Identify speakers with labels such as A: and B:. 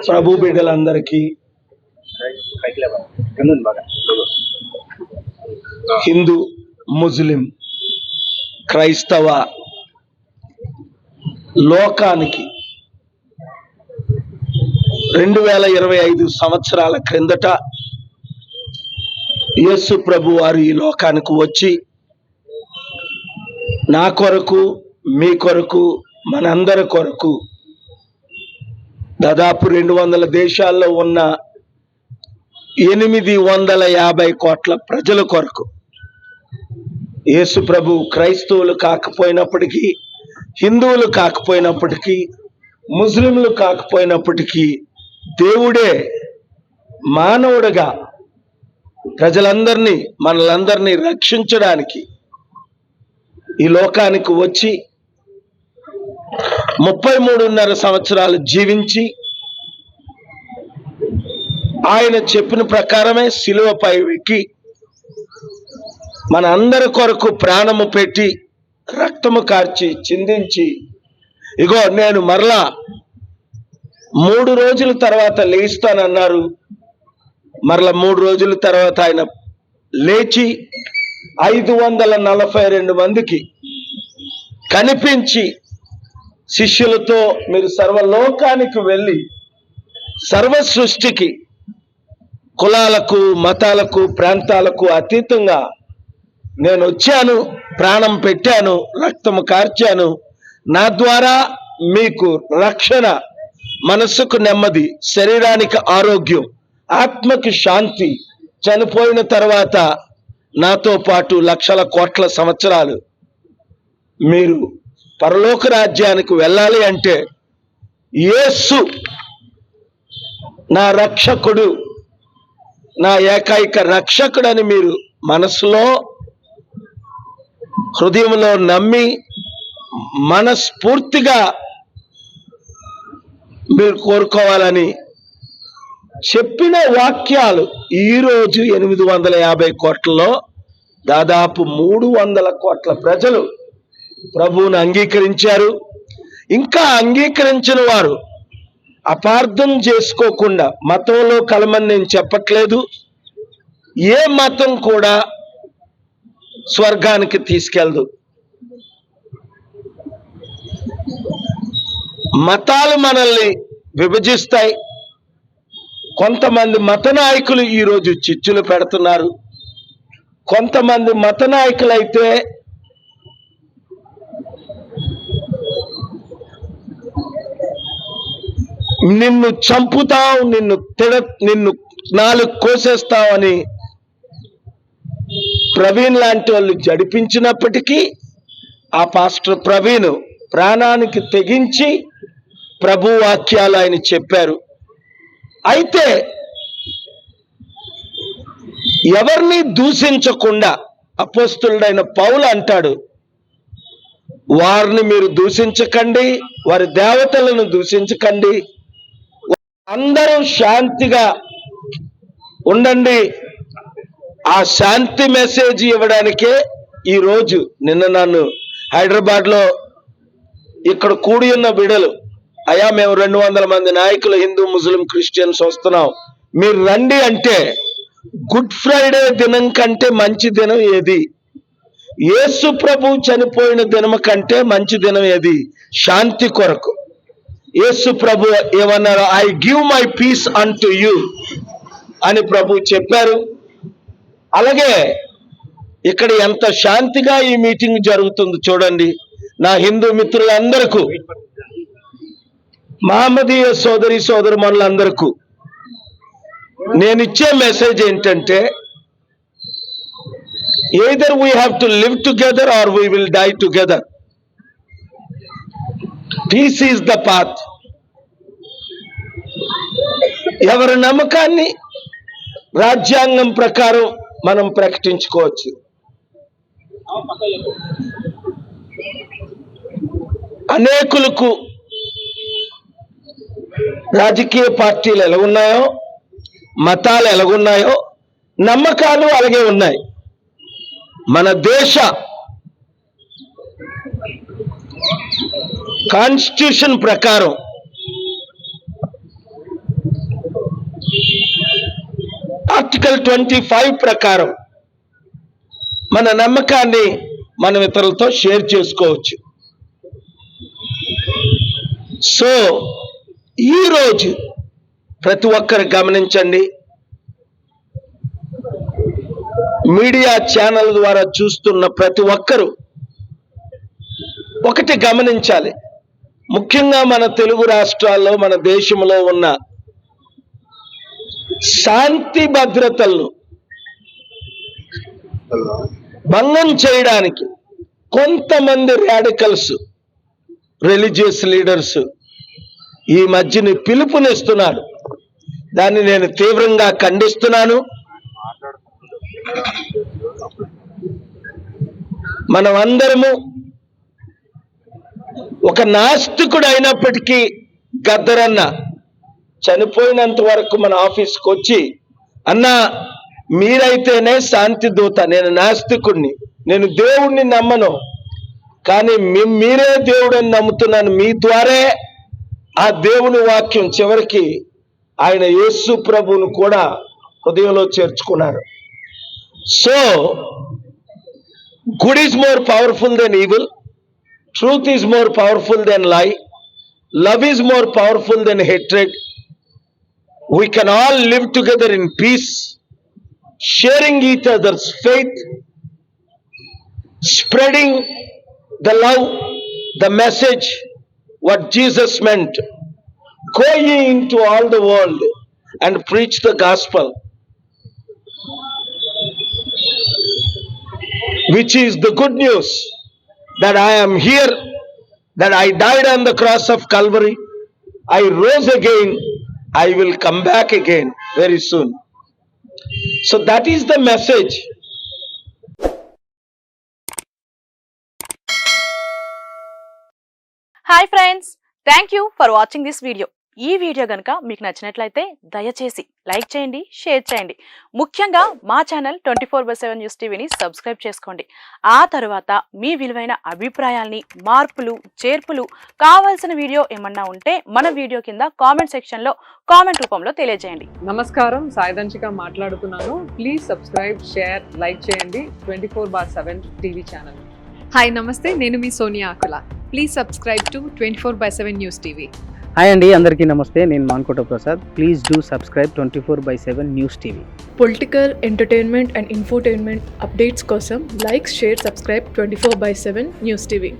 A: ప్రభు బిడ్డలందరికీ, హిందూ, ముస్లిం, క్రైస్తవ లోకానికి 2025 సంవత్సరాల క్రిందట యేసు ప్రభు వారు ఈ లోకానికి వచ్చి నా కొరకు, మీ కొరకు, మనందరి కొరకు దాదాపు 200 దేశాల్లో ఉన్న 850 కోట్ల ప్రజల కొరకు యేసు ప్రభు క్రైస్తవులు కాకపోయినప్పటికీ, హిందువులు కాకపోయినప్పటికీ, ముస్లింలు కాకపోయినప్పటికీ దేవుడే మానవుడిగా ప్రజలందరినీ, మనలందరినీ రక్షించడానికి ఈ లోకానికి వచ్చి 33.5 సంవత్సరాలు జీవించి ఆయన చెప్పిన ప్రకారమే శిలువపై ఎక్కి మన అందరి కొరకు ప్రాణము పెట్టి రక్తము కార్చి చిందించి, ఇగో నేను మరలా 3 రోజుల తర్వాత లేస్తానన్నారు. మరలా 3 రోజుల తర్వాత ఆయన లేచి 542 మందికి కనిపించి శిష్యులతో, మీరు సర్వలోకానికి వెళ్ళి సర్వ సృష్టికి, కులాలకు, మతాలకు, ప్రాంతాలకు అతీతంగా నేను వచ్చాను, ప్రాణం పెట్టాను, రక్తము కార్చాను, నా ద్వారా మీకు రక్షణ, మనస్సుకు నెమ్మది, శరీరానికి ఆరోగ్యం, ఆత్మకి శాంతి, చనిపోయిన తర్వాత నాతో పాటు లక్షల కోట్ల సంవత్సరాలు మీరు పరలోక రాజ్యానికి వెళ్ళాలి అంటే యేసు నా రక్షకుడు, నా ఏకైక రక్షకుడని మీరు మనసులో, హృదయంలో నమ్మి మనస్ఫూర్తిగా మీరు కోరుకోవాలని చెప్పిన వాక్యాలు ఈరోజు 850 కోట్లలో దాదాపు 300 కోట్ల ప్రజలు ప్రభువును అంగీకరించారు. ఇంకా అంగీకరించిన వారు అపార్థం చేసుకోకుండా, మతంలో కలమని నేను చెప్పట్లేదు, ఏ మతం కూడా స్వర్గానికి తీసుకెళ్దు. మతాలు మనల్ని విభజిస్తాయి. కొంతమంది మత నాయకులు ఈరోజు చిచ్చులు పెడుతున్నారు. కొంతమంది మత నాయకులైతే నిన్ను చంపుతావు, నిన్ను 4 కోసేస్తావని ప్రవీణ్ లాంటి వాళ్ళు జడిపించినప్పటికీ ఆ పాస్టర్ ప్రవీణ్ ప్రాణానికి తెగించి ప్రభు వాక్యాలు ఆయన చెప్పారు. అయితే ఎవరిని దూషించకుండా అపోస్తలుడైన పౌలు అంటాడు, వారిని మీరు దూషించకండి, వారి దేవతలను దూషించకండి, అందరూ శాంతిగా ఉండండి. ఆ శాంతి మెసేజ్ ఇవ్వడానికే ఈరోజు, నిన్న నన్ను హైదరాబాద్లో ఇక్కడ కూడి ఉన్న బిడలు, అయ్యా మేము 200 మంది నాయకులు, హిందూ, ముస్లిం, క్రిస్టియన్స్ వస్తున్నాం, మీరు రండి అంటే, గుడ్ ఫ్రైడే దినం కంటే మంచి దినం ఏది? యేసు ప్రభు చనిపోయిన దినం కంటే మంచి దినం ఏది? శాంతి కొరకు యేసు ప్రభు ఏమన్నారు? I give my peace unto you అని ప్రభు చెప్పారు. అలాగే ఇక్కడ ఎంత శాంతిగా ఈ మీటింగ్ జరుగుతుంది చూడండి. నా హిందూ మిత్రులందరికీ, మహమ్మదీయ సోదరి సోదరుమణులందరికీ నేనిచ్చే మెసేజ్ ఏంటంటే, either we have to live together or we will die together. Peace is the path. ఎవరి నమ్మకాన్ని రాజ్యాంగం ప్రకారం మనం ప్రకటించుకోవచ్చు. అనేకులకు రాజకీయ పార్టీలు ఎలాగున్నాయో, మతాలు ఎలాగున్నాయో, నమ్మకాలు అలాగే ఉన్నాయి. మన దేశ కాన్స్టిట్యూషన్ ప్రకారం ఆర్టికల్ 25 ప్రకారం మన నమ్మకాన్ని మనం ఇతరులతో షేర్ చేసుకోవచ్చు. సో ఈరోజు ప్రతి ఒక్కరు గమనించండి, మీడియా ఛానల్ ద్వారా చూస్తున్న ప్రతి ఒక్కరూ ఒకటి గమనించాలి. ముఖ్యంగా మన తెలుగు రాష్ట్రాల్లో, మన దేశంలో ఉన్న శాంతి భద్రతలను భంగం చేయడానికి కొంతమంది రాడికల్స్, రిలీజియస్ లీడర్స్ ఈ మధ్యని పిలుపునిస్తున్నారు. దాన్ని నేను తీవ్రంగా ఖండిస్తున్నాను. మనం అందరము ఒక నాస్తికుడు అయినప్పటికీ గద్దరన్న చనిపోయినంత వరకు మన ఆఫీస్కి వచ్చి, అన్నా మీరైతేనే శాంతి దూత, నేను నాస్తికుడిని, నేను దేవుణ్ణి నమ్మను, కానీ మీరే దేవుడని నమ్ముతున్నాను, మీ ద్వారే ఆ దేవుని వాక్యం చివరికి ఆయన యేసు ప్రభువును కూడా హృదయంలో చేర్చుకున్నారు. So good is more powerful than evil, truth is more powerful than lie, love is more powerful than hatred. We can all live together in peace, sharing each other's faith, spreading the love, the message what Jesus meant. Go ye into all the world and preach the gospel, which is the good news that I am here, that I died on the cross of Calvary, I rose again, I will come back again very soon. So that is the message.
B: Hi friends, thank you for watching this video. ఈ video గనుక మీకు నచ్చినట్లయితే దయచేసి like చేయండి, share చేయండి. ముఖ్యంగా మా channel 24/7 news టీవీని సబ్స్క్రైబ్ చేసుకోండి. ఆ తర్వాత మీ విలువైన అభిప్రాయాల్ని, మార్పులు, చేర్పులు, కావాల్సిన వీడియో ఏమన్నా ఉంటే మన వీడియో కింద కామెంట్ సెక్షన్లో కామెంట్ రూపంలో తెలియజేయండి.
C: నమస్కారం, సాయిదంచిక మాట్లాడుతున్నాను. ప్లీజ్ సబ్స్క్రైబ్, షేర్, లైక్ చేయండి 24/7 టీవీ ఛానల్.
D: హాయ్ నమస్తే, నేను మీ Sonia Akula. Please subscribe to 24/7 news TV.
E: Hi అండి, అందరికీ నమస్తే. నేను Mankota Prasad. Please do subscribe 24/7 news TV.
F: Political, entertainment and infotainment updates కోసం like, share, subscribe 24/7 news TV.